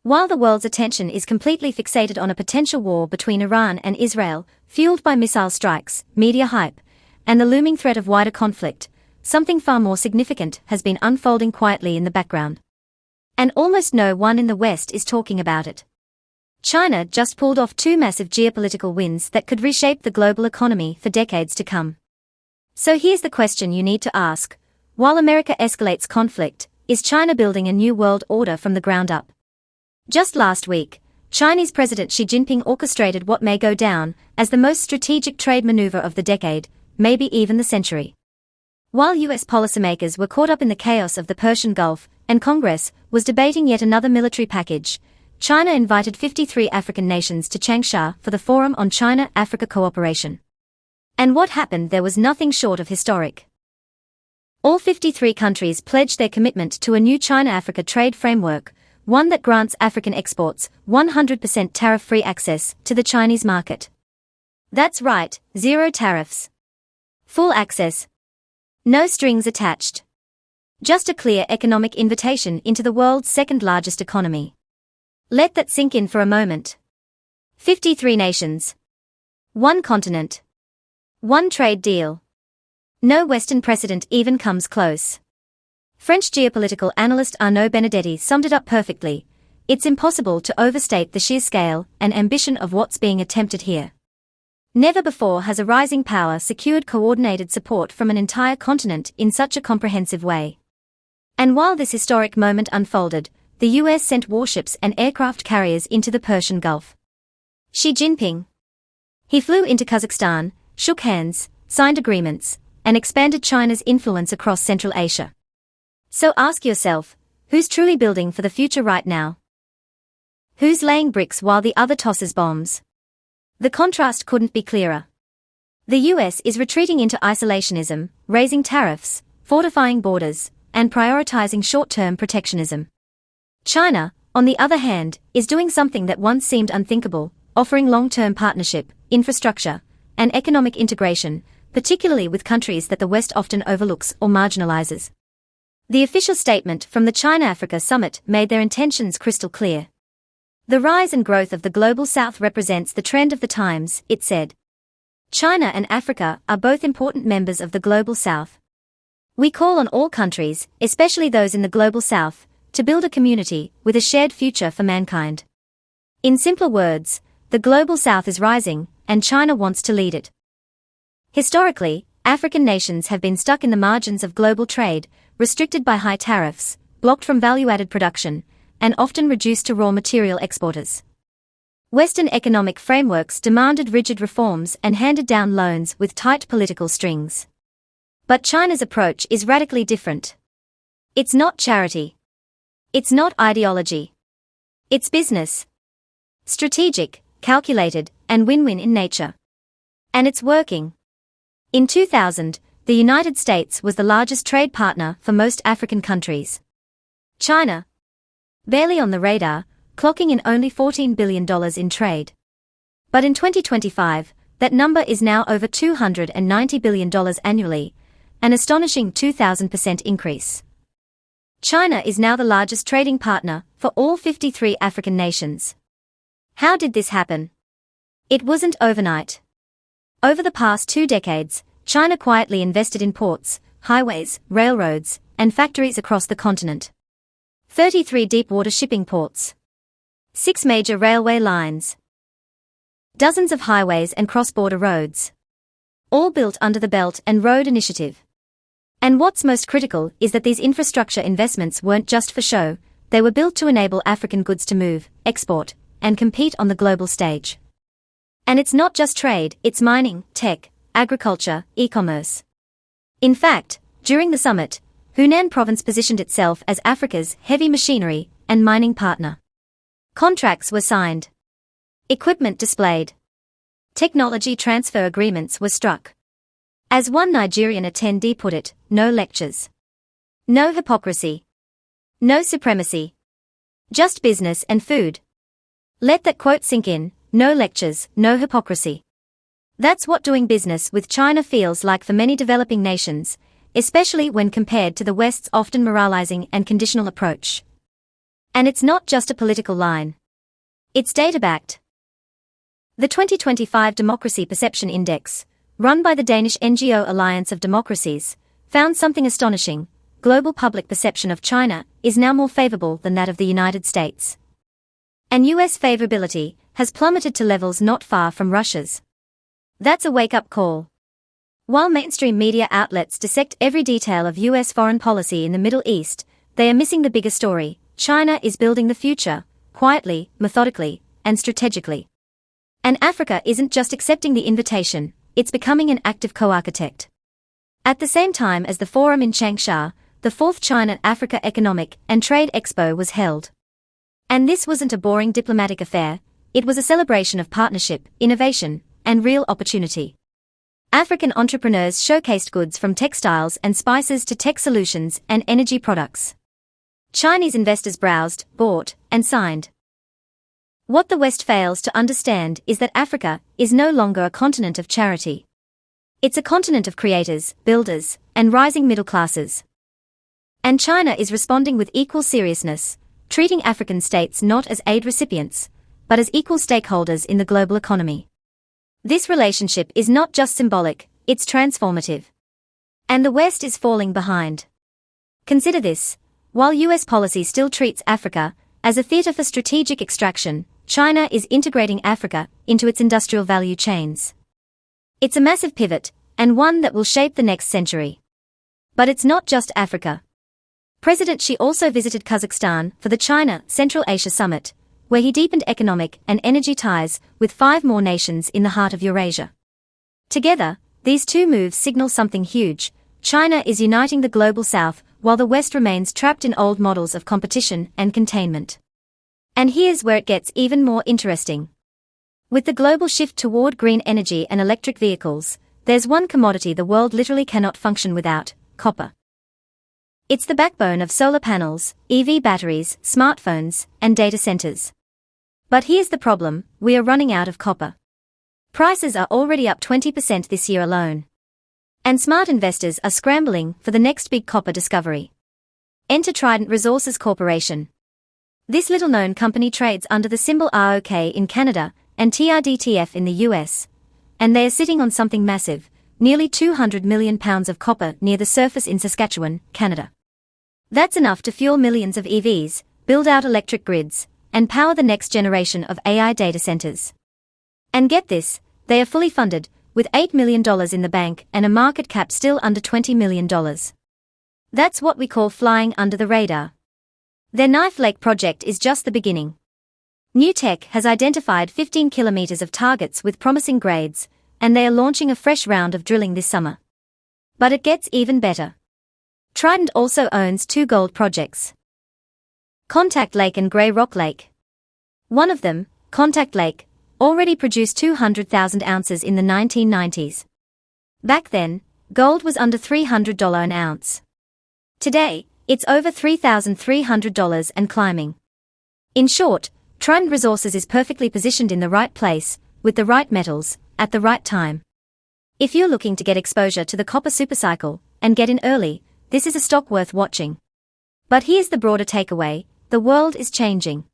While the world's attention is completely fixated on a potential war between Iran and Israel, fueled by missile strikes, media hype, and the looming threat of wider conflict, something far more significant has been unfolding quietly in the background. And almost no one in the West is talking about it. China just pulled off two massive geopolitical wins that could reshape the global economy for decades to come. So here's the question you need to ask. While America escalates conflict, is China building a new world order from the ground up? Just last week, Chinese President Xi Jinping orchestrated what may go down as the most strategic trade maneuver of the decade, maybe even the century. While US policymakers were caught up in the chaos of the Persian Gulf and Congress was debating yet another military package, China invited 53 African nations to Changsha for the Forum on China-Africa Cooperation. And what happened there was nothing short of historic. All 53 countries pledged their commitment to a new China-Africa trade framework, one that grants African exports 100% tariff-free access to the Chinese market. That's right, zero tariffs. Full access. No strings attached. Just a clear economic invitation into the world's second-largest economy. Let that sink in for a moment. 53 nations. One continent. One trade deal. No Western precedent even comes close. French geopolitical analyst Arnaud Benedetti summed it up perfectly. It's impossible to overstate the sheer scale and ambition of what's being attempted here. Never before has a rising power secured coordinated support from an entire continent in such a comprehensive way. And while this historic moment unfolded, the US sent warships and aircraft carriers into the Persian Gulf. Xi Jinping. He flew into Kazakhstan, shook hands, signed agreements, and expanded China's influence across Central Asia. So ask yourself, who's truly building for the future right now? Who's laying bricks while the other tosses bombs? The contrast couldn't be clearer. The US is retreating into isolationism, raising tariffs, fortifying borders, and prioritizing short-term protectionism. China, on the other hand, is doing something that once seemed unthinkable, offering long-term partnership, infrastructure, and economic integration, particularly with countries that the West often overlooks or marginalizes. The official statement from the China-Africa Summit made their intentions crystal clear. The rise and growth of the Global South represents the trend of the times, it said. China and Africa are both important members of the Global South. We call on all countries, especially those in the Global South, to build a community with a shared future for mankind. In simpler words, the Global South is rising, and China wants to lead it. Historically, African nations have been stuck in the margins of global trade, restricted by high tariffs, blocked from value-added production, and often reduced to raw material exporters. Western economic frameworks demanded rigid reforms and handed down loans with tight political strings. But China's approach is radically different. It's not charity. It's not ideology. It's business. Strategic, calculated, and win-win in nature. And it's working. In 2000, the United States was the largest trade partner for most African countries. China, barely on the radar, clocking in only $14 billion in trade. But in 2025, that number is now over $290 billion annually, an astonishing 2,000% increase. China is now the largest trading partner for all 53 African nations. How did this happen? It wasn't overnight. Over the past 2 decades, China quietly invested in ports, highways, railroads, and factories across the continent. 33 deep-water shipping ports. 6 major railway lines. Dozens of highways and cross-border roads. All built under the Belt and Road Initiative. And what's most critical is that these infrastructure investments weren't just for show, they were built to enable African goods to move, export, and compete on the global stage. And it's not just trade, it's mining, tech, agriculture, e-commerce. In fact, during the summit, Hunan province positioned itself as Africa's heavy machinery and mining partner. Contracts were signed. Equipment displayed. Technology transfer agreements were struck. As one Nigerian attendee put it, no lectures. No hypocrisy. No supremacy. Just business and food. Let that quote sink in, no lectures, no hypocrisy. That's what doing business with China feels like for many developing nations, especially when compared to the West's often moralizing and conditional approach. And it's not just a political line. It's data-backed. The 2025 Democracy Perception Index, run by the Danish NGO Alliance of Democracies, found something astonishing. Global public perception of China is now more favorable than that of the United States. And US favorability has plummeted to levels not far from Russia's. That's a wake-up call. While mainstream media outlets dissect every detail of US foreign policy in the Middle East, they are missing the bigger story. China is building the future, quietly, methodically, and strategically. And Africa isn't just accepting the invitation, it's becoming an active co-architect. At the same time as the forum in Changsha, the 4th China-Africa Economic and Trade Expo was held. And this wasn't a boring diplomatic affair, it was a celebration of partnership, innovation, and real opportunity. African entrepreneurs showcased goods from textiles and spices to tech solutions and energy products. Chinese investors browsed, bought, and signed. What the West fails to understand is that Africa is no longer a continent of charity. It's a continent of creators, builders, and rising middle classes. And China is responding with equal seriousness, treating African states not as aid recipients, but as equal stakeholders in the global economy. This relationship is not just symbolic, it's transformative. And the West is falling behind. Consider this, while US policy still treats Africa as a theater for strategic extraction, China is integrating Africa into its industrial value chains. It's a massive pivot, and one that will shape the next century. But it's not just Africa. President Xi also visited Kazakhstan for the China-Central Asia Summit, where he deepened economic and energy ties with 5 more nations in the heart of Eurasia. Together, these 2 moves signal something huge. China is uniting the global South, while the West remains trapped in old models of competition and containment. And here's where it gets even more interesting. With the global shift toward green energy and electric vehicles, there's one commodity the world literally cannot function without: copper. It's the backbone of solar panels, EV batteries, smartphones, and data centers. But here's the problem: we are running out of copper. Prices are already up 20% this year alone. And smart investors are scrambling for the next big copper discovery. Enter Trident Resources Corporation. This little-known company trades under the symbol ROK in Canada and TRDTF in the US. And they are sitting on something massive, nearly 200 million pounds of copper near the surface in Saskatchewan, Canada. That's enough to fuel millions of EVs, build out electric grids, and power the next generation of AI data centers. And get this, they are fully funded, with $8 million in the bank and a market cap still under $20 million. That's what we call flying under the radar. Their Knife Lake project is just the beginning. New Tech has identified 15 kilometers of targets with promising grades, and they are launching a fresh round of drilling this summer. But it gets even better. Trident also owns 2 gold projects: Contact Lake and Grey Rock Lake. One of them, Contact Lake, already produced 200,000 ounces in the 1990s. Back then, gold was under $300 an ounce. Today, it's over $3,300 and climbing. In short, Trident Resources is perfectly positioned in the right place, with the right metals, at the right time. If you're looking to get exposure to the copper supercycle, and get in early, this is a stock worth watching. But here's the broader takeaway: the world is changing.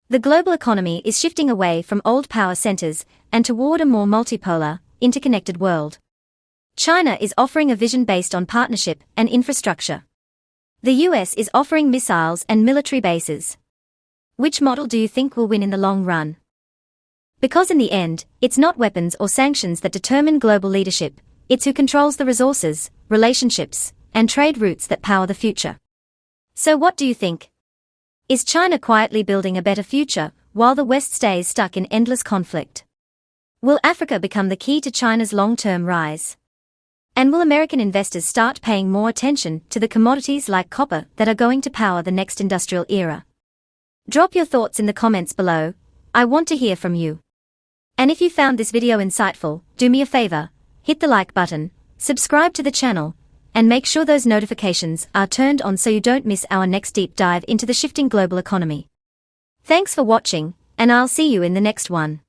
The global economy is shifting away from old power centers and toward a more multipolar, interconnected world. China is offering a vision based on partnership and infrastructure. The US is offering missiles and military bases. Which model do you think will win in the long run? Because in the end, it's not weapons or sanctions that determine global leadership, it's who controls the resources, relationships, and trade routes that power the future. So what do you think? Is China quietly building a better future, while the West stays stuck in endless conflict? Will Africa become the key to China's long-term rise? And will American investors start paying more attention to the commodities like copper that are going to power the next industrial era? Drop your thoughts in the comments below. I want to hear from you. And if you found this video insightful, do me a favor, hit the like button, subscribe to the channel, and make sure those notifications are turned on so you don't miss our next deep dive into the shifting global economy. Thanks for watching, and I'll see you in the next one.